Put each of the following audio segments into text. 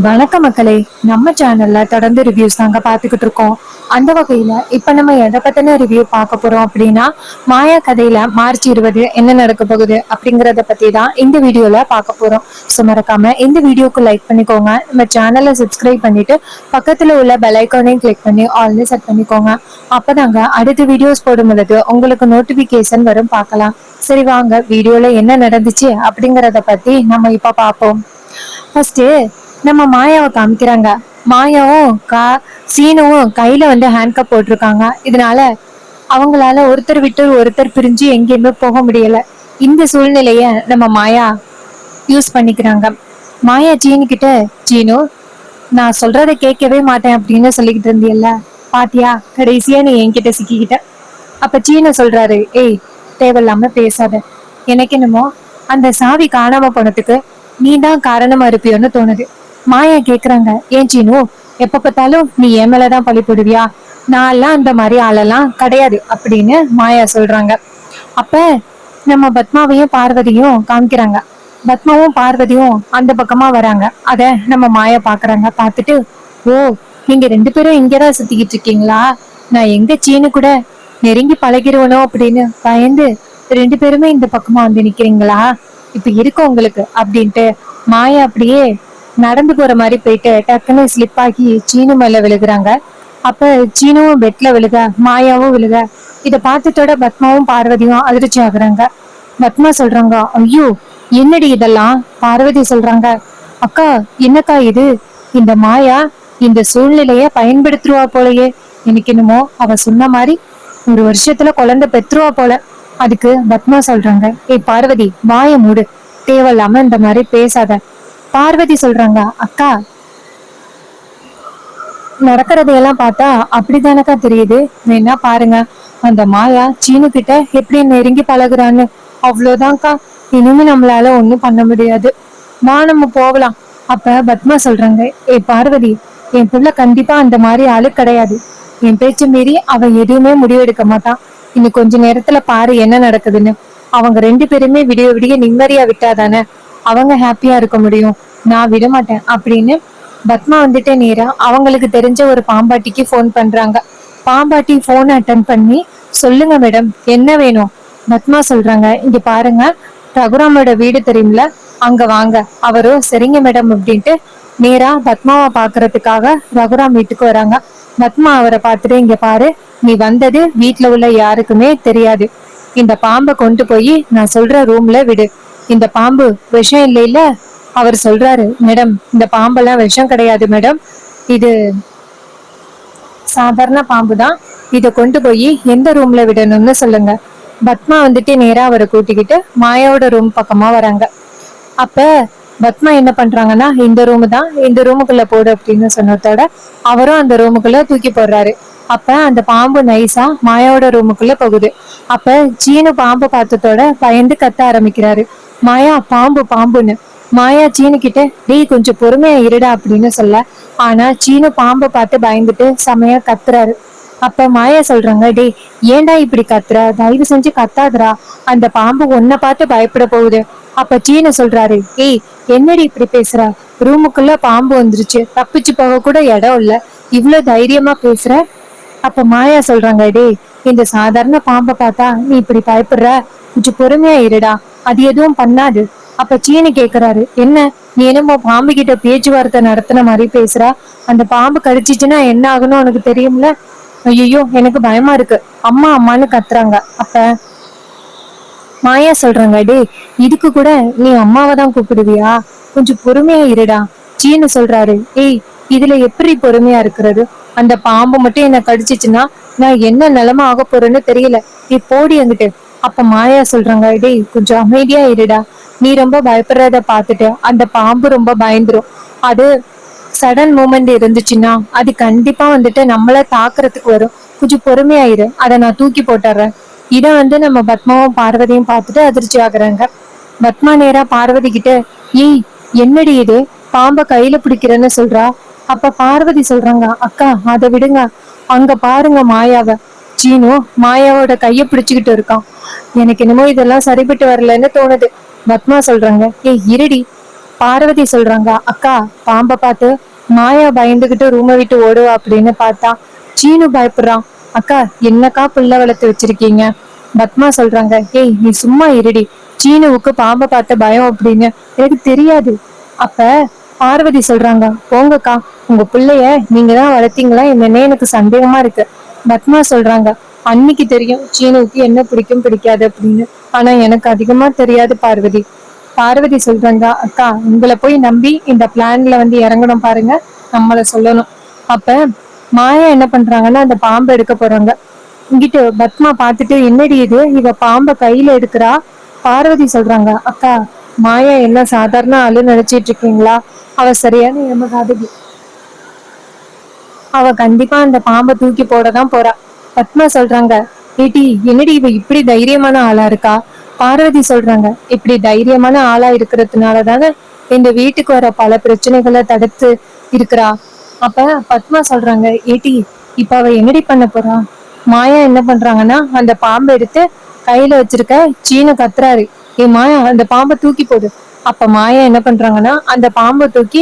வணக்க மக்களே. நம்ம சேனல்ல தொடர்ந்து ரிவ்யூஸ் தாங்க பாத்துக்கிட்டு இருக்கோம். அந்த வகையில இப்ப நம்ம எதை பத்தின ரிவ்யூ பார்க்க போறோம் அப்படின்னா, மாயா கதையில மார்ச் 20 என்ன நடக்க போகுது அப்படிங்கறத பத்தி தான் இந்த வீடியோல பார்க்க போறோம். ஸோ மறக்காம இந்த வீடியோக்கு லைக் பண்ணிக்கோங்க, நம்ம சேனலை சப்ஸ்கிரைப் பண்ணிட்டு பக்கத்துல உள்ள பெல் ஐக்கானையும் கிளிக் பண்ணி ஆல்னு செட் பண்ணிக்கோங்க. அப்பதாங்க அடுத்த வீடியோஸ் போடும் பொழுது உங்களுக்கு நோட்டிபிகேஷன் வரும், பார்க்கலாம். சரி வாங்க வீடியோல என்ன நடந்துச்சு அப்படிங்கறத பத்தி நம்ம இப்ப பார்ப்போம். ஃபர்ஸ்ட் நம்ம மாயாவை காமிக்கிறாங்க. மாயாவும் சீனுவும் கையில வந்து ஹேண்ட் கப் போட்டிருக்காங்க. இதனால அவங்களால ஒருத்தர் விட்டு ஒருத்தர் பிரிஞ்சு எங்கேயுமே போக முடியல. இந்த சூழ்நிலைய நம்ம மாயா யூஸ் பண்ணிக்கிறாங்க. மாயா சீனு கிட்ட, சீனு நான் சொல்றத கேட்கவே மாட்டேன் அப்படின்னு சொல்லிக்கிட்டு இருந்தியல்ல, பாத்தியா கடைசியா நீ என்கிட்ட சிக்கிக்கிட்ட. அப்ப சீனு சொல்றாரு, ஏய் தேவையில்லாம பேசாத. எனக்கு என்னமோ அந்த சாவி காணாம போனதுக்கு நீ தான் காரணமா இருப்பியோன்னு தோணுது. மாயா கேக்குறாங்க, ஏன் சீனு எப்ப பார்த்தாலும் நீ என் மேலதான் பழி போடுவியா? நான் எல்லாம் அந்த மாதிரி ஆளெல்லாம் கிடையாது அப்படின்னு மாயா சொல்றாங்க. அப்ப நம்ம பத்மாவையும் பார்வதியும் காமிக்கிறாங்க. பத்மாவும் பார்வதியும் அந்த பக்கமா வராங்க. அத நம்ம மாயா பாக்குறாங்க. பாத்துட்டு, ஓ நீங்க ரெண்டு பேரும் இங்கதான் சுத்திக்கிட்டு இருக்கீங்களா? நான் எங்க சீனு கூட நெருங்கி பழகிருவனோ அப்படின்னு பயந்து ரெண்டு பேருமே இந்த பக்கமா வந்து நிக்கிறீங்களா? இப்ப இருக்கு உங்களுக்கு அப்படின்ட்டு மாயா அப்படியே நடந்து போற மாதிரி போயிட்டு டக்குன்னு ஸ்லிப் ஆகி சீனு மேல விழுகுறாங்க. அப்ப சீனுவும் பெட்ல விழுக, மாயாவும் விழுக. இத பார்த்துட்டோட பத்மாவும் பார்வதியும் அதிர்ச்சி ஆகுறாங்க. பத்மா சொல்றாங்க, ஐயோ என்னடி இதெல்லாம்? பார்வதி சொல்றாங்க, அக்கா என்னக்கா இது? இந்த மாயா இந்த சூழ்நிலைய பயன்படுத்துருவா போலயே. எனக்கு என்னமோ அவ சொன்ன மாதிரி ஒரு வருஷத்துல குழந்தை பெற்றுவா போல. அதுக்கு பத்மா சொல்றாங்க, ஏய் பார்வதி வாய மூடு, தேவையில்லாம இந்த மாதிரி பேசாத. பார்வதி சொல்றாங்க, அக்கா நடக்கிறதையெல்லாம் பார்த்தா அப்படித்தானக்கா தெரியுது. வேணா பாருங்க அந்த மாயா சீனு கிட்ட எப்படி நெருங்கி பழகுறான்னு. அவ்வளவுதான்க்கா, இனிமே நம்மளால ஒண்ணும் பண்ண முடியாது. வா நம்ம போகலாம். அப்ப பத்மா சொல்றாங்க, ஏய் பார்வதி என் புள்ள கண்டிப்பா அந்த மாதிரி ஆளு கிடையாது. என் பேச்சு மீறி அவன் எதுவுமே முடிவெடுக்க மாட்டான். இன்னும் கொஞ்ச நேரத்துல பாரு என்ன நடக்குதுன்னு. அவங்க ரெண்டு பேருமே விடிய விடிய நிம்மதியா விட்டாதானே அவங்க ஹாப்பியா இருக்க முடியும். நான் விட மாட்டேன் அப்படின்னு பத்மா வந்துட்டு நேரா அவங்களுக்கு தெரிஞ்ச ஒரு பாம்பாட்டிக்கு போன் பண்றாங்க. பாம்பாட்டி போன் அட்டன் பண்ணி, சொல்லுங்க மேடம் என்ன வேணும்? பத்மா சொல்றாங்க, இங்க பாருங்க ரகுராமோட வீடு தெரியும்ல, அங்க வாங்க. அவரும் சரிங்க மேடம் அப்படின்ட்டு நேரா பத்மாவை பாக்குறதுக்காக ரகுராம் வீட்டுக்கு வராங்க. பத்மா அவரை பார்த்துட்டு, இங்க பாரு நீ வந்தது வீட்டுல உள்ள யாருக்குமே தெரியாது. இந்த பாம்பை கொண்டு போய் நான் சொல்ற ரூம்ல விடு. இந்த பாம்பு விஷம் இல்லைல்ல? அவர் சொல்றாரு, மேடம் இந்த பாம்பெல்லாம் விஷம் கிடையாது மேடம், இது சாதாரண பாம்பு தான். இத கொண்டு போய் எந்த ரூம்ல விடணும்னு சொல்லுங்க. பத்மா வந்துட்டு நேரா அவரை கூட்டிக்கிட்டு மாயாவோட ரூம் பக்கமா வராங்க. அப்ப பத்மா என்ன பண்றாங்கன்னா, இந்த ரூம் தான், இந்த ரூமுக்குள்ள போடு அப்படின்னு சொன்னதோட அவரும் அந்த ரூமுக்குள்ள தூக்கி போடுறாரு. அப்ப அந்த பாம்பு நைஸா மாயாவோட ரூமுக்குள்ள போகுது. அப்ப சீனு பாம்பு பார்த்ததோட பயந்து கத்த ஆரம்பிக்கிறாரு, மாயா பாம்பு பாம்புன்னு. மாயா சீனு கிட்ட, டேய் கொஞ்சம் பொறுமையா இருடா அப்படின்னு சொல்ல, ஆனா சீனு பாம்பை பார்த்து பயந்துட்டு செமையா கத்துறாரு. அப்ப மாயா சொல்றாங்க, டேய் ஏன்டா இப்படி கத்துற? தயவு செஞ்சு கத்தாதடா, அந்த பாம்பு உன்னை பார்த்து பயப்பட போகுது. அப்ப சீனு சொல்றாரு, ஏய் என்னடி இப்படி பேசுற? ரூமுக்குள்ள பாம்பு வந்துருச்சு, தப்பிச்சு போக கூட இடம் இல்ல, இவ்வளவு தைரியமா பேசுற? அப்ப மாயா சொல்றாங்க, டேய் இந்த சாதாரண பாம்பை பார்த்தா நீ இப்படி பயப்படுற, கொஞ்சம் பொறுமையா இருடா, அது எதுவும் பண்ணாது. அப்ப சீனு கேக்குறாரு, என்ன நீ என்னமோ பாம்பு கிட்ட பேச்சுவார்த்தை நடத்தின மாதிரி பேசுற? அந்த பாம்பு கடிச்சிச்சுன்னா என்ன ஆகுன்னு உனக்கு தெரியும்ல? ஐயோ எனக்கு பயமா இருக்கு, அம்மா அம்மான்னு கத்துறாங்க. அப்ப மாயா சொல்றாங்க, டே இதுக்கு கூட நீ அம்மாவை தான் கூப்பிடுவியா? கொஞ்சம் பொறுமையா இருடா. சீனு சொல்றாரு, ஏய் இதுல எப்படி பொறுமையா இருக்கிறது? அந்த பாம்பு மட்டும் என்ன கடிச்சிச்சுன்னா நான் என்ன நிலைமை ஆக போறேன்னு தெரியல, நீ போடி அங்கிட்டு. அப்ப மாயா சொல்றாங்க, டேய் கொஞ்சம் அமைதியா இருடா. நீ ரொம்ப பயப்படுறத பாத்துட்டு அந்த பாம்பு ரொம்ப பயந்துரும். அது சடன் மூமெண்ட் இருந்துச்சுன்னா அது கண்டிப்பா வந்துட்டு நம்மள தாக்குறதுக்கு வரும். கொஞ்சம் பொறுமையாயிரு, அதை நான் தூக்கி போட்டுறேன். இத வந்து நம்ம பத்மாவும் பார்வதியும் பார்த்துட்டு அதிர்ச்சி ஆகுறாங்க. பத்மா நேரா பார்வதி கிட்ட, ஏய் என்னடி இது, பாம்ப கையில பிடிக்கிறேன்னு சொல்றா. அப்ப பார்வதி சொல்றாங்க, அக்கா அதை விடுங்க, அங்க பாருங்க மாயாவ. சீனு மாயாவோட கைய பிடிச்சுக்கிட்டு இருக்கான். எனக்கு என்னமோ இதெல்லாம் சரிபட்டு வரலன்னு தோணுது. பத்மா சொல்றாங்க, ஏய் இருடி, பார்வதி சொல்றாங்க, அக்கா பாம்பை பார்த்து மாயா பயந்துகிட்டு ரூமை விட்டு ஓடுவா அப்படின்னு பார்த்தா சீனு பயப்படுறான். அக்கா என்னக்கா புள்ள வளர்த்து வச்சிருக்கீங்க? பத்மா சொல்றாங்க, ஏய் நீ சும்மா இருடி, சீனுவுக்கு பாம்பை பார்த்த பயம் அப்படின்னு எனக்கு தெரியாது. அப்ப பார்வதி சொல்றாங்க, போங்கக்கா, உங்க பிள்ளைய நீங்க தான் வளர்த்தீங்களா என்னன்னே எனக்கு சந்தேகமா இருக்கு. பத்மா சொல்றாங்க, அன்னைக்கு தெரியும் சீனுவுக்கு என்ன பிடிக்கும் பிடிக்காது அப்படின்னு, ஆனா எனக்கு அதிகமா தெரியாது பார்வதி. பார்வதி சொல்றாங்க, அக்கா உங்களை போய் நம்பி இந்த பிளான்ல வந்து இறங்கணும் பாருங்க, நம்மள சொல்லணும். அப்ப மாயா என்ன பண்றாங்கன்னா அந்த பாம்பை எடுக்க போறாங்க. இங்கிட்டு பத்மா பாத்துட்டு, என்னடி இது, இவ பாம்பை கையில எடுக்கிறா. பார்வதி சொல்றாங்க, அக்கா மாயா என்ன சாதாரண ஆளு நினைச்சிட்டு இருக்கீங்களா? அவ சரியான எமகாதகி. அவ கண்டிப்பா அந்த பாம்பை தூக்கி போடதான் போறா. பத்மா சொல்றாங்க, ஏடி என்னடி இவ இப்படி தைரியமான ஆளா இருக்கா? பார்வதி சொல்றாங்க, இப்படி தைரியமான ஆளா இருக்கிறதுனால தானே இந்த வீட்டுக்கு வர பல பிரச்சனைகளை தடுத்து இருக்கிறா. அப்ப பத்மா சொல்றாங்க, ஏடி இப்ப அவ என்னடி பண்ண போறா? மாயா என்ன பண்றாங்கன்னா அந்த பாம்பை எடுத்து கையில வச்சிருக்க சீன கத்துறாரு, ஏ மாயா அந்த பாம்பை தூக்கி போடு. அப்ப மாயா என்ன பண்றாங்கன்னா அந்த பாம்பை தூக்கி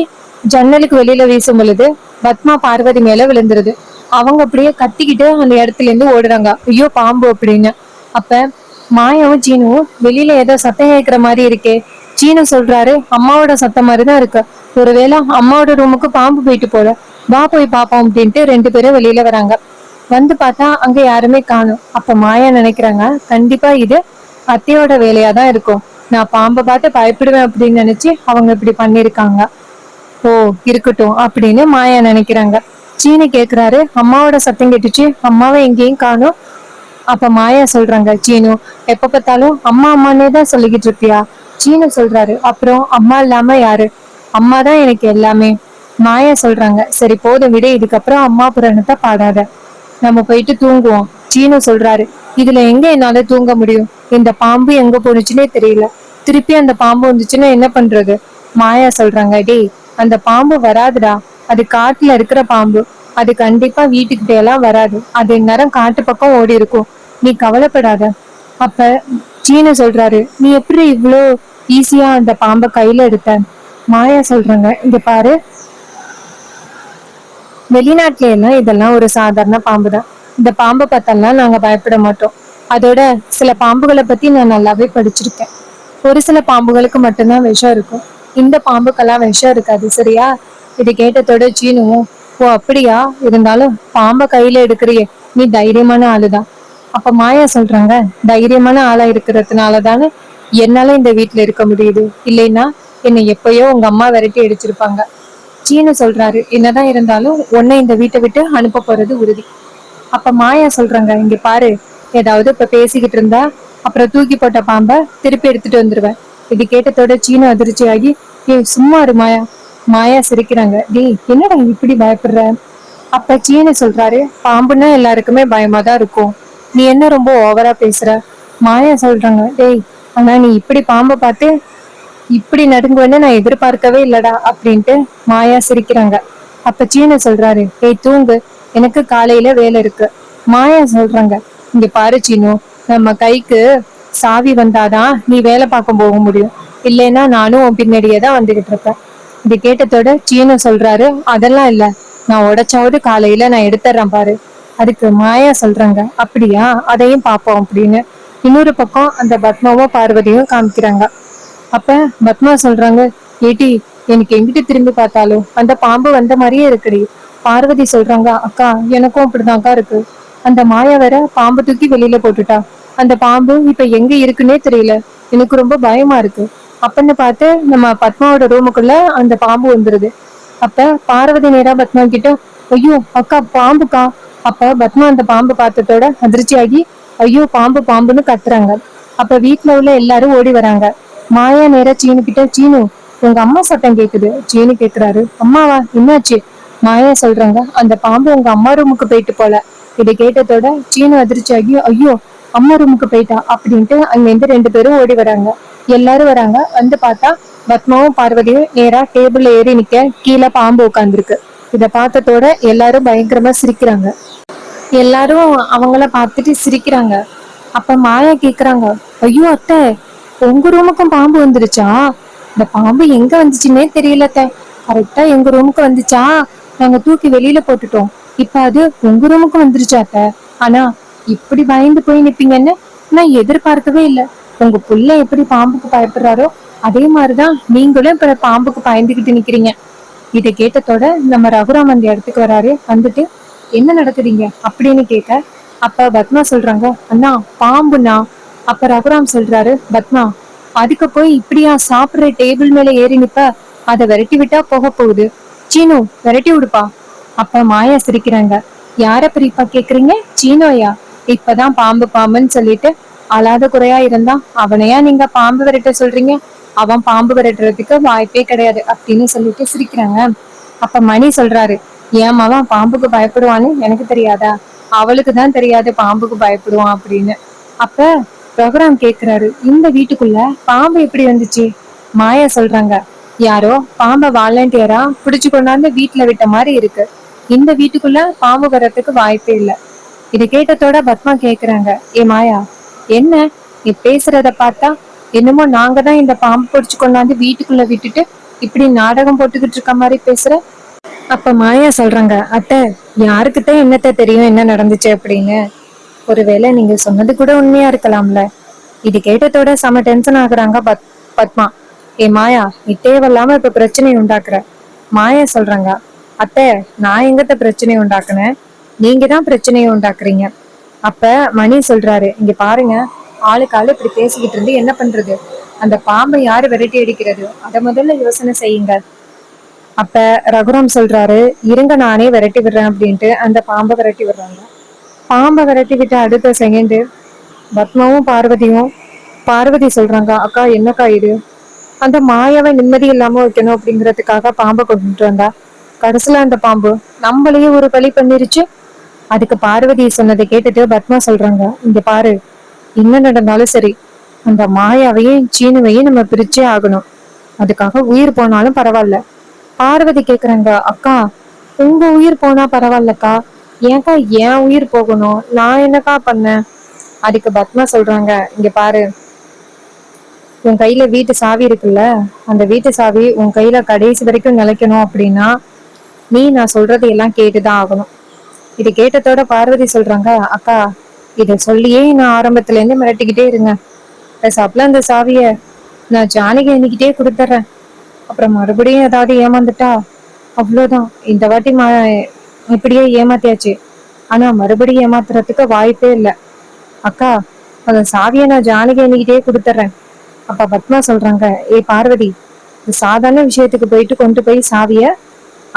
ஜன்னலுக்கு வெளியில வீசும் பொழுது பத்மா பார்வதி மேல விழுந்துருது. அவங்க அப்படியே கத்திக்கிட்டு அந்த இடத்துல இருந்து ஓடுறாங்க, ஐயோ பாம்பு அப்படின்னு. அப்ப மாயாவும் சீனுவும் வெளியில ஏதோ சத்தம் கேட்கிற மாதிரி இருக்கே. சீனு சொல்றாரு, அம்மாவோட சத்தம் மாதிரிதான் இருக்கு, ஒருவேளை அம்மாவோட ரூமுக்கு பாம்பு போயிட்டு போல, வா போய் பாப்போம் அப்படின்ட்டு ரெண்டு பேரும் வெளியில வராங்க. வந்து பார்த்தா அங்க யாருமே காணும். அப்ப மாயா நினைக்கிறாங்க, கண்டிப்பா இது அத்தையோட வேலையாதான் இருக்கும், நான் பாம்பை பார்த்து பயப்படுவேன் அப்படின்னு நினைச்சு அவங்க இப்படி பண்ணிருக்காங்க. ஓ இருக்கட்டும் அப்படின்னு மாயா நினைக்கிறாங்க. சீனு கேக்குறாரு, அம்மாவோட சத்தம் கேட்டுச்சு, அம்மாவை எங்கேயும் காணும். அப்ப மாயா சொல்றாங்க, சீனு எப்ப பார்த்தாலும் அம்மா அம்மானே தான் சொல்லிக்கிட்டு இருப்பியா? சீனு சொல்றாரு, அப்புறம் அம்மா இல்லாம யாரு? அம்மா தான் எனக்கு எல்லாமே. மாயா சொல்றாங்க, சரி போதும் விட, இதுக்கப்புறம் அம்மா புராணத்தை பாடாத, நம்ம போயிட்டு தூங்குவோம். சீனு சொல்றாரு, இதுல எங்க என்னால தூங்க முடியும், இந்த பாம்பு எங்க போனுச்சுன்னே தெரியல, திருப்பி அந்த பாம்பு வந்துச்சுன்னா என்ன பண்றது? மாயா சொல்றாங்க, டேய் அந்த பாம்பு வராதுடா, அது காட்டுல இருக்கிற பாம்பு, அது கண்டிப்பா வீட்டுக்கிட்ட எல்லாம் வராது, அது நேரம் காட்டு பக்கம் ஓடி இருக்கும், நீ கவலைப்படாத. அப்ப சீனு சொல்றாரு, நீ எப்படி இவ்வளோ ஈஸியா அந்த பாம்பை கையில எடுத்த? மாயா சொல்றாங்க, இங்க பாரு, வெளிநாட்டுல எல்லாம் இதெல்லாம் ஒரு சாதாரண பாம்பு தான், இந்த பாம்பை பார்த்தெல்லாம் நாங்க பயப்பட மாட்டோம், அதோட சில பாம்புகளை பத்தி நான் நல்லாவே படிச்சிருக்கேன், ஒரு சில பாம்புகளுக்கு மட்டும்தான் விஷம் இருக்கும், இந்த பாம்புக்கெல்லாம் விஷம் இருக்காது, சரியா? இது கேட்டதோட சீனுவும், ஓ அப்படியா, இருந்தாலும் பாம்பை கையில எடுக்கிறியே, நீ தைரியமான ஆளுதான். அப்ப மாயா சொல்றாங்க, தைரியமான ஆளா இருக்கிறதுனால தானே என்னால இந்த வீட்டுல இருக்க முடியுது, இல்லைன்னா என்னை எப்பயோ உங்க அம்மா விரட்டி அடிச்சிருப்பாங்க. சீனு சொல்றாரு, என்னதான் இருந்தாலும் உன்னை இந்த வீட்டை விட்டு அனுப்ப போறது உறுதி. அப்ப மாயா சொல்றாங்க, இங்க பாரு, ஏதாவது இப்ப பேசிக்கிட்டு இருந்தா அப்புறம் தூக்கி போட்ட பாம்பை திருப்பி எடுத்துட்டு வந்துருவேன். இது கேட்டதோட சீனு அதிர்ச்சியாகி, ஏய் சும்மா இரு மாயா. மாயா சிரிக்கிறாங்க, டேய் என்னடா இப்படி பயப்படுற? அப்ப சீனு சொல்றாரு, பாம்புன்னா எல்லாருக்குமே பயமாதான் இருக்கும், நீ என்ன ரொம்ப ஓவரா பேசுற? மாயா சொல்றாங்க, டேய் ஆனா நீ இப்படி பாம்பை பார்த்து இப்படி நடுங்குவேன்னு நான் எதிர்பார்க்கவே இல்லடா அப்படின்ட்டு மாயா சிரிக்கிறாங்க. அப்ப சீனு சொல்றாரு, ஏய் தூங்கு, எனக்கு காலையில வேலை இருக்கு. மாயா சொல்றாங்க, இங்க பாரு சீனு, நம்ம கைக்கு சாவி வந்தாதான் நீ வேலை பார்க்க போக முடியும், இல்லைன்னா நானும் உன் பின்னாடியே தான் வந்துகிட்டு இருப்பேன். இது கேட்டதோட சீனு சொல்றாரு, அதெல்லாம் இல்ல, நான் உடைச்சாவது காலையில நான் எடுத்துறேன் பாரு. அதுக்கு மாயா சொல்றாங்க, அப்படியா, அதையும் பார்ப்போம் அப்படின்னு இன்னொரு பக்கம் அந்த பத்மாவும் பார்வதியும் காமிக்கிறாங்க. அப்ப பத்மா சொல்றாங்க, ஏட்டி எனக்கு எங்கிட்ட திரும்பி பார்த்தாலும் அந்த பாம்பு வந்த மாதிரியே இருக்குடி. பார்வதி சொல்றாங்க, அக்கா எனக்கும் அப்படிதான்க்கா இருக்கு, அந்த மாயா வேற பாம்பு தூக்கி வெளியில போட்டுட்டா, அந்த பாம்பு இப்ப எங்க இருக்குன்னே தெரியல, எனக்கு ரொம்ப பயமா இருக்கு. அப்பன்னு பார்த்து நம்ம பத்மாவோட ரூமுக்குள்ள அந்த பாம்பு வந்துருது. அப்ப பார்வதி நேரா பத்மா கிட்ட, ஐயோ அக்கா பாம்புக்கா. அப்ப பத்மா அந்த பாம்பு பார்த்ததோட அதிர்ச்சியாகி, ஐயோ பாம்பு பாம்புன்னு கத்துறாங்க. அப்ப வீட்டுல உள்ள எல்லாரும் ஓடி வராங்க. மாயா நேரா சீனு கிட்ட, சீனு உங்க அம்மா சத்தம் கேக்குது. சீனு கேக்குறாரு, அம்மாவா, என்னாச்சு? மாயா சொல்றாங்க, அந்த பாம்பு உங்க அம்மா ரூமுக்கு போயிட்டு போல. இதை கேட்டதோட சீனு அதிர்ச்சியாகி, ஐயோ அம்மா ரூமுக்கு போயிட்டா அப்படின்ட்டு அங்க இருந்து ரெண்டு பேரும் ஓடி வராங்க. எல்லாரும் வராங்க, வந்து பார்த்தா பத்மாவும் பார்வதியும் நேரா டேபிள்ல ஏறி நிக்க, கீழே பாம்பு உட்காந்துருக்கு. இத பார்த்ததோட எல்லாரும் பயங்கரமா சிரிக்கிறாங்க. எல்லாரும் அவங்கள பார்த்துட்டு சிரிக்கிறாங்க. அப்ப மாயா கேக்குறாங்க, ஐயோ அத்தை, உங்க ரூமுக்கும் பாம்பு வந்துருச்சா? இந்த பாம்பு எங்க வந்துச்சுன்னே தெரியல அத்தை. கரெக்டா எங்க ரூமுக்கு வந்துச்சா, நாங்க தூக்கி வெளியில போட்டுட்டோம். இப்ப அது உங்க ரூமுக்கு வந்துருச்சா அத்தை. ஆனா இப்படி பயந்து போய் நிப்பீங்கன்னு நான் எதிர்பார்க்கவே இல்ல. உங்க புள்ள எப்படி பாம்புக்கு பயப்படுறாரோ அதே மாதிரிதான் நீங்களும் இப்ப பாம்புக்கு பயந்துகிட்டு நிக்கிறீங்க. இதை கேட்டதோட நம்ம ரகுராம் அந்த இடத்துக்கு வராரு. வந்துட்டு என்ன நடக்குதுங்க அப்படின்னு கேட்க, அப்ப பத்மா சொல்றாங்க, அண்ணா பாம்புண்ணா. அப்ப ரகுராம் சொல்றாரு, பத்மா அதுக்கு போய் இப்படியா சாப்பிடுற டேபிள் மேல ஏறி நிப்ப, அதை விரட்டி விட்டா போக போகுது. சீனு விரட்டி விடுப்பா. அப்ப மாயா சிரிக்கிறாங்க. யார பெரியப்பா கேக்குறீங்க? சீனோயா? இப்பதான் பாம்பு பாம்புன்னு சொல்லிட்டு அழாத குறையா இருந்தா அவனையா நீங்க பாம்பு விரட்ட சொல்றீங்க? அவன் பாம்பு விரட்டுறதுக்கு வாய்ப்பே கிடையாது அப்படின்னு சொல்லிட்டு சிரிக்கிறாங்க. அப்ப மணி சொல்றாரு, ஏன் அவன் பாம்புக்கு பயப்படுவான்னு எனக்கு தெரியாதா? அவளுக்கு தான் தெரியாது பாம்புக்கு பயப்படுவான் அப்படின்னு. அப்ப ரகுராம் கேக்குறாரு, இந்த வீட்டுக்குள்ள பாம்பு எப்படி வந்துச்சு? மாயா சொல்றாங்க, யாரோ பாம்பை வாலண்டியரா புடிச்சு கொண்டாந்து வீட்டுல விட்ட மாதிரி இருக்கு. இந்த வீட்டுக்குள்ள பாம்பு வர்றதுக்கு வாய்ப்பே இல்ல. இதை கேட்டதோட பத்மா கேக்குறாங்க, ஏ மாயா என்ன நீ பேசுறத பார்த்தா என்னமோ நாங்க தான் இந்த பாம்பு பிடிச்சு கொண்டாந்து வீட்டுக்குள்ள விட்டுட்டு இப்படி நாடகம் போட்டுக்கிட்டு இருக்க மாதிரி பேசுற. அப்ப மாயா சொல்றாங்க, அத்தை யாருக்கிட்ட என்னத்த தெரியும் என்ன நடந்துச்சு அப்படின்னு. ஒருவேளை நீங்க சொன்னது கூட உண்மையா இருக்கலாம்ல. இது கேட்டதோட செம டென்ஷன் ஆகுறாங்க பத்மா. ஏ மாயா நீ தேவையில்லாம இப்ப பிரச்சனையை உண்டாக்குற. மாயா சொல்றாங்க, அத்தை நான் எங்கத்த பிரச்சனையை உண்டாக்குனேன், நீங்க தான் பிரச்சனையை உண்டாக்குறீங்க. அப்ப மணி சொல்றாரு, இங்க பாருங்க, ஆளுக்கு ஆளு இப்படி பேசிக்கிட்டு இருந்து என்ன பண்றது? அந்த பாம்பை யாரு விரட்டி அடிக்கிறது அத முதல்ல யோசனை செய்யுங்க. அப்ப ரகுராம் சொல்றாரு, இருங்க நானே விரட்டி விடுறேன் அப்படின்ட்டு அந்த பாம்பை விரட்டி விடுறாங்க. பாம்பை விரட்டி விட்டு அடுத்த செகண்ட் பத்மாவும் பார்வதியும், பார்வதி சொல்றாங்க, அக்கா என்னக்கா இது? அந்த மாயாவை நிம்மதி இல்லாம வைக்கணும் அப்படிங்கறதுக்காக பாம்பை கொண்டுட்டு வந்தா கடைசியில அந்த பாம்பு நம்மளையே ஒரு பலி பண்ணிருச்சு. அதுக்கு பார்வதி சொன்னதை கேட்டுட்டு பத்மா சொல்றாங்க, இங்க பாரு, என்ன நடந்தாலும் சரி அந்த மாயாவையும் சீனுவையும் நம்ம பிரிச்சே ஆகணும். அதுக்காக உயிர் போனாலும் பரவாயில்ல. பார்வதி கேக்குறாங்க, அக்கா உங்க உயிர் போனா பரவாயில்லக்கா, ஏன்க்கா என் உயிர் போகணும்? நான் என்னக்கா பண்ணேன்? அதுக்கு பத்மா சொல்றாங்க, இங்க பாரு, உன் கையில வீட்டு சாவி இருக்குல்ல, அந்த வீட்டு சாவி உன் கையில கடைசி வரைக்கும் நிலைக்கணும் அப்படின்னா நீ நான் சொல்றது எல்லாம் கேட்டுதான் ஆகணும். இது கேட்டதோட பார்வதி சொல்றாங்க, அக்கா இத சொல்லியே நான் ஆரம்பத்துல இருந்து மிரட்டிக்கிட்டே இருங்க. பேசாப்புல அந்த சாவிய நான் ஜானகி அன்னிக்கிட்டே கொடுத்துட்றேன். அப்புறம் மறுபடியும் ஏதாவது ஏமாந்துட்டா அவ்வளவுதான். இந்த வாட்டி இப்படியே ஏமாத்தியாச்சு, ஆனா மறுபடியும் ஏமாத்துறதுக்கு வாய்ப்பே இல்லை. அக்கா அந்த சாவியை நான் ஜானகி அன்னிக்கிட்டே கொடுத்துட்றேன். அப்ப பத்மா சொல்றாங்க, ஏ பார்வதி, இந்த சாதாரண விஷயத்துக்கு போயிட்டு கொண்டு போய் சாவிய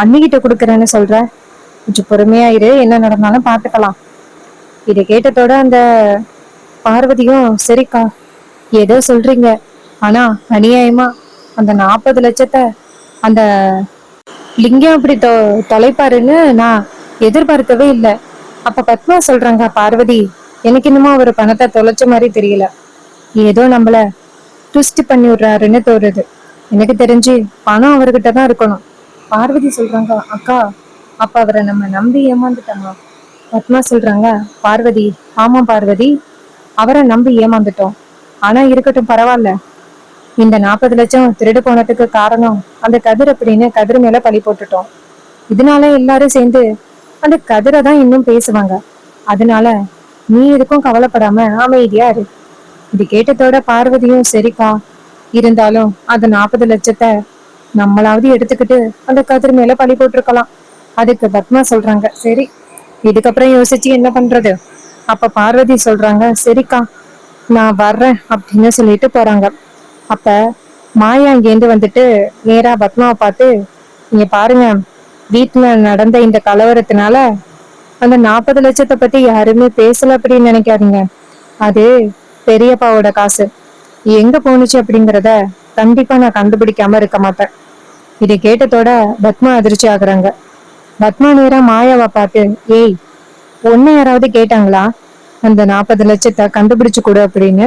அன்னிக்கிட்ட கொடுக்குறேன்னு சொல்ற, கொஞ்சம் பொறுமையா இரு, என்ன நடந்தாலும் பாத்துக்கலாம். இதை கேட்டதோட அந்த பார்வதியும், சரிக்கா ஏதோ சொல்றீங்க, ஆனா அநியாயமா அந்த 40 லட்சத்தை அந்த லிங்கம் அப்படி தொலைப்பாருன்னு நான் எதிர்பார்க்கவே இல்லை. அப்ப பத்மா சொல்றாங்க, பார்வதி எனக்கு இன்னுமா ஒரு பணத்தை தொலைச்ச மாதிரி தெரியல, ஏதோ நம்மள ட்விஸ்ட் பண்ணி விடுறாருன்னு தோணுது. எனக்கு தெரிஞ்சு பணம் அவர்கிட்ட தான் இருக்கணும். பார்வதி சொல்றாங்க, அக்கா அப்ப அவரை நம்ம நம்பி ஏமாந்துட்டோமா? பத்மா சொல்றாங்க, பார்வதி ஆமா பார்வதி, அவரை நம்பி ஏமாந்துட்டோம். ஆனா இருக்கட்டும் பரவாயில்ல, இந்த 40 லட்சம் திருடு போனதுக்கு காரணம் அந்த கதிர் அப்படின்னு கதிர் மேல பழி போட்டுட்டோம். இதனால எல்லாரும் சேர்ந்து அந்த கதிரை தான் இன்னும் பேசுவாங்க. அதனால நீ எதுக்கும் கவலைப்படாம அமைதியா இரு. இது கேட்டதோட பார்வதியும், சரிக்கா, இருந்தாலும் அந்த 40 லட்சத்தை நம்மளாவது எடுத்துக்கிட்டு அந்த கதிர் மேல பழி போட்டிருக்கலாம். அதுக்கு பத்மா சொல்றாங்க, சரி இதுக்கப்புறம் யோசிச்சு என்ன பண்றது? அப்ப பார்வதி சொல்றாங்க, சரிக்கா நான் வர்றேன் அப்படின்னு சொல்லிட்டு போறாங்க. அப்ப மாயா இங்கேந்து வந்துட்டு நேரா பத்மாவை பார்த்து, நீங்க பாருங்க, வீட்டுல நடந்த இந்த கலவரத்தினால அந்த 40 லட்சத்தை பத்தி யாருமே பேசல அப்படின்னு நினைக்காதீங்க. அது பெரியப்பாவோட காசு எங்க போனுச்சு அப்படிங்கறத கண்டிப்பா நான் கண்டுபிடிக்காம இருக்க மாட்டேன். இதை கேட்டதோட பத்மா அதிர்ச்சி ஆகுறாங்க. பத்மா நேரா மாயாவை பார்த்து, ஏய் ஒன்னு யாராவது கேட்டாங்களா அந்த 40 லட்சத்தை கண்டுபிடிச்சு கொடு அப்படின்னு?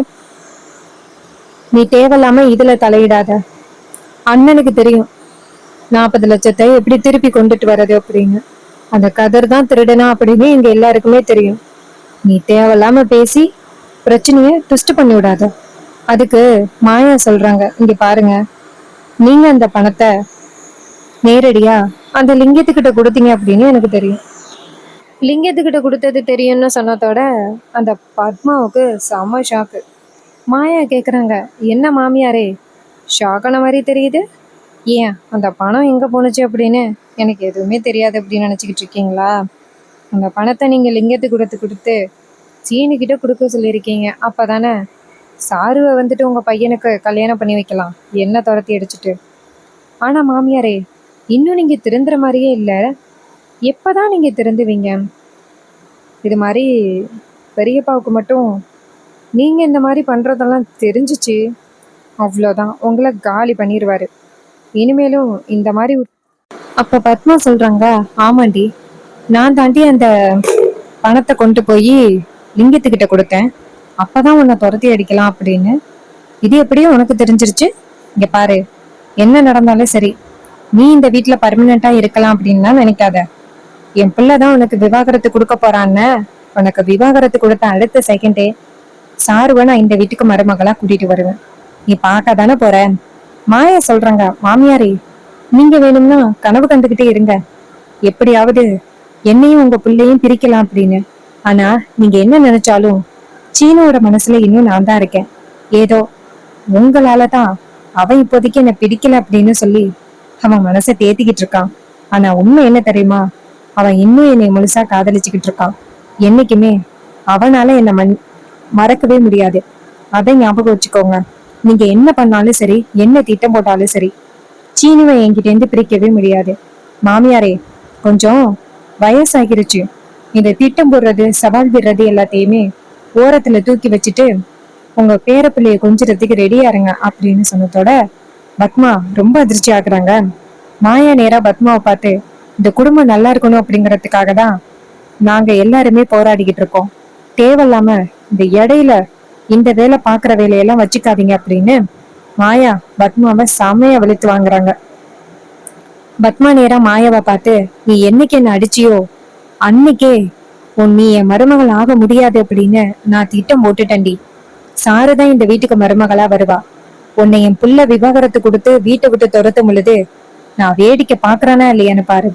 நீ தேவையில்லாம இதுல தலையிடாத. அண்ணனுக்கு தெரியும் 40 லட்சத்தை எப்படி திருப்பி கொண்டுட்டு வர்றது அப்படின்னு. அந்த கதர் தான் திருடனா அப்படின்னு எங்க எல்லாருக்குமே தெரியும். நீ தேவையில்லாம பேசி பிரச்சனைய ட்விஸ்ட் பண்ணி விடாத. அதுக்கு மாயா சொல்றாங்க, இங்க பாருங்க, நீங்க அந்த பணத்தை நேரடியா அந்த லிங்கத்துக்கிட்ட கொடுத்தீங்க அப்படின்னு எனக்கு தெரியும். லிங்கத்துக்கிட்ட கொடுத்தது தெரியும்னு சொன்னதோட அந்த பத்மாவுக்கு செம ஷாக்கு. மாயா கேக்குறாங்க, என்ன மாமியாரே ஷாக்கான மாதிரி தெரியுது, ஏன் அந்த பணம் எங்க போணுச்சு அப்படின்னு எனக்கு எதுவுமே தெரியாது அப்படின்னு நினைச்சுக்கிட்டு இருக்கீங்களா? அந்த பணத்தை நீங்க லிங்கத்துக்கு கொடுத்து சீனுக்கிட்ட கொடுக்க சொல்லியிருக்கீங்க. அப்பதானே சாருவை வந்துட்டு உங்க பையனுக்கு கல்யாணம் பண்ணி வைக்கலாம், என்ன துரத்தி அடிச்சுட்டு. ஆனா மாமியாரே, இன்னும் நீங்க திருந்துற மாதிரியே இல்லை. எப்பதான் நீங்க திருந்துவீங்க? இது மாதிரி பெரியப்பாவுக்கு மட்டும் நீங்க இந்த மாதிரி பண்றதெல்லாம் தெரிஞ்சிச்சு, அவ்வளோதான், உங்களை காலி பண்ணிடுவாரு. இனிமேலும் இந்த மாதிரி. அப்ப பத்மா சொல்றாங்க, ஆமாண்டி, நான் தாண்டி அந்த பணத்தை கொண்டு போய் லிங்கத்துக்கிட்ட கொடுத்தேன், அப்பதான் உன்னை துரத்தி அடிக்கலாம் அப்படின்னு. இது எப்படியும் உனக்கு தெரிஞ்சிருச்சு. இங்க பாரு, என்ன நடந்தாலும் சரி, நீ இந்த வீட்டுல பர்மனண்டா இருக்கலாம் அப்படின்னு நினைக்காத. என் பிள்ளைதான் உனக்கு விவாகரத்து கொடுக்க போறான்னு. உனக்கு விவாகரத்து கொடுத்த அடுத்த செகண்டே சாருவை நான் இந்த வீட்டுக்கு மருமகளா கூட்டிட்டு வருவேன். நீ பார்க்க தானே போற. மாயா சொல்றாங்க, மாமியாரே, நீங்க வேணும்னா கனவு கண்டுகிட்டே இருங்க, எப்படியாவது என்னையும் உங்க பிள்ளையும் பிரிக்கலாம் அப்படின்னு. ஆனா நீங்க என்ன நினைச்சாலும் சீனோட மனசுல இன்னும் நான் தான் இருக்கேன். ஏதோ உங்களாலதான் அவன் இப்போதைக்கு என்ன பிடிக்கல அப்படின்னு சொல்லி அவன் மனசை தேத்திக்கிட்டு இருக்கான். ஆனா உண்மை என்ன தெரியுமா? அவன் இன்னும் என்னை முழுசா காதலிச்சுக்கிட்டு இருக்கான். என்னைக்குமே அவனால என்ன மறக்கவே முடியாது. அதை ஞாபகம் வச்சுக்கோங்க. நீங்க என்ன பண்ணாலும் சரி, என்ன திட்டம் போட்டாலும் சரி, சீனுவை என்கிட்ட இருந்து பிரிக்கவே முடியாது. மாமியாரே, கொஞ்சம் வயசாகிருச்சு. இந்த திட்டம் போடுறது, சவால் விடுறது எல்லாத்தையுமே ஓரத்துல தூக்கி வச்சுட்டு உங்க பேரப்பிள்ளைய கொஞ்சறதுக்கு ரெடியா இருங்க அப்படின்னு சொன்னதோட பத்மா ரொம்ப அதிர்ச்சி ஆகுறாங்க. மாயா நேரா பத்மாவை பார்த்து, இந்த குடும்பம் நல்லா இருக்கணும் அப்படிங்கறதுக்காக தான் நாங்க எல்லாருமே போராடிக்கிட்டு இருக்கோம். தேவையில்லாம இந்த இடையில இந்த வேலை பாக்குற வேலையெல்லாம் வச்சுக்காதீங்க அப்படின்னு மாயா பத்மாவை செமையா வெளுத்து வாங்குறாங்க. பத்மா நேரா மாயாவை பார்த்து, நீ என்னைக்கு என்ன அடிச்சியோ அன்னைக்கே நீ என் மருமகள் ஆக முடியாது அப்படின்னு நான் திட்டம் போட்டுட்டேன்டி. சாருதான் இந்த வீட்டுக்கு மருமகளா வருவா. உன்னை என் புள்ள விவாகரத்து கொடுத்து வீட்டை விட்டு துரத்தும் பொழுது நான் வேடிக்கை பாக்குறானா இல்லையான்னு பாரு.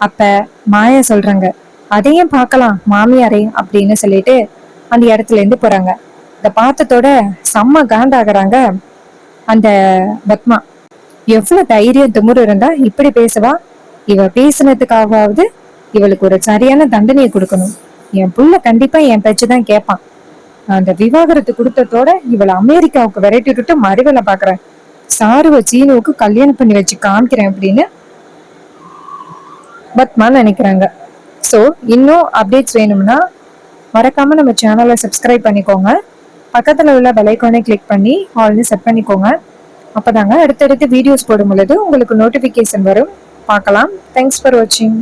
அப்ப மாயா சொல்றாங்க, அதையும் பார்க்கலாம் மாமியாரே அப்படின்னு சொல்லிட்டு அந்த இடத்துல இருந்து போறாங்க. இத பார்த்ததோட செம்ம காண்டாகிறாங்க அந்த பத்மா. எவ்வளவு தைரியம் திமிரு இருந்தா இப்படி பேசுவா? இவ பேசினதுக்காகவாவது இவளுக்கு ஒரு சரியான தண்டனையை கொடுக்கணும். என் புள்ள கண்டிப்பா என் பேச்சுதான் கேட்பான். அந்த விவாகரத்து கொடுத்ததோட இவளை அமெரிக்காவுக்கு விரட்டி விட்டுட்டு மறுவேலை பாக்குறேன். சாருவ சீனுவுக்கு கல்யாணம் பண்ணி வச்சு காமிக்கிறேன் அப்படின்னு பத்மா நினைக்கிறாங்க. ஸோ இன்னும் அப்டேட்ஸ் வேணும்னா மறக்காம நம்ம சேனலை சப்ஸ்கிரைப் பண்ணிக்கோங்க. பக்கத்துல உள்ள பெல் ஐகானை கிளிக் பண்ணி ஆல்னு செட் பண்ணிக்கோங்க. அப்பதாங்க அடுத்தடுத்து வீடியோஸ் போடும் பொழுது உங்களுக்கு நோட்டிபிகேஷன் வரும். பார்க்கலாம். தேங்க்ஸ் ஃபார் வாட்சிங்.